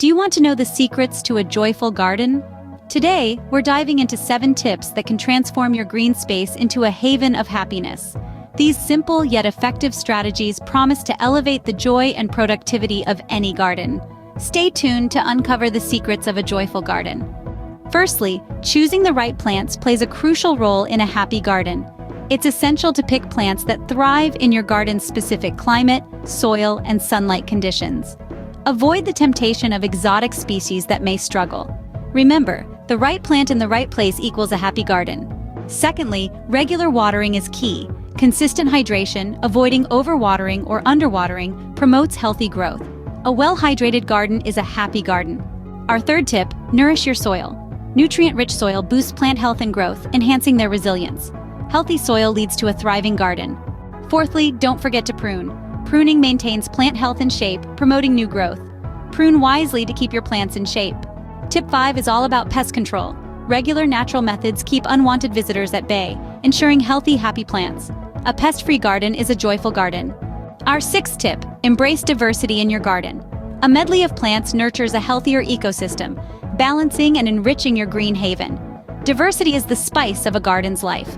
Do you want to know the secrets to a joyful garden? Today, we're diving into 7 tips that can transform your green space into a haven of happiness. These simple yet effective strategies promise to elevate the joy and productivity of any garden. Stay tuned to uncover the secrets of a joyful garden. Firstly, choosing the right plants plays a crucial role in a happy garden. It's essential to pick plants that thrive in your garden's specific climate, soil, and sunlight conditions. Avoid the temptation of exotic species that may struggle. Remember, the right plant in the right place equals a happy garden. Secondly, regular watering is key. Consistent hydration, avoiding overwatering or underwatering, promotes healthy growth. A well-hydrated garden is a happy garden. Our third tip, nourish your soil. Nutrient-rich soil boosts plant health and growth, enhancing their resilience. Healthy soil leads to a thriving garden. Fourthly, don't forget to prune. Pruning maintains plant health and shape, promoting new growth. Prune wisely to keep your plants in shape. Tip 5 is all about pest control. Regular natural methods keep unwanted visitors at bay, ensuring healthy, happy plants. A pest-free garden is a joyful garden. Our 6th tip, embrace diversity in your garden. A medley of plants nurtures a healthier ecosystem, balancing and enriching your green haven. Diversity is the spice of a garden's life.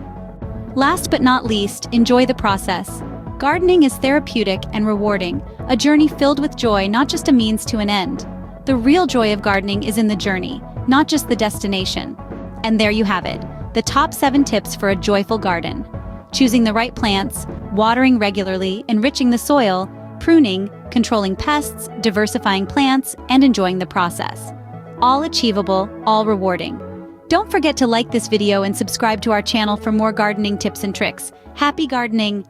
Last but not least, enjoy the process. Gardening is therapeutic and rewarding, a journey filled with joy, not just a means to an end. The real joy of gardening is in the journey, not just the destination. And there you have it, the top 7 tips for a joyful garden. Choosing the right plants, watering regularly, enriching the soil, pruning, controlling pests, diversifying plants, and enjoying the process. All achievable, all rewarding. Don't forget to like this video and subscribe to our channel for more gardening tips and tricks. Happy gardening!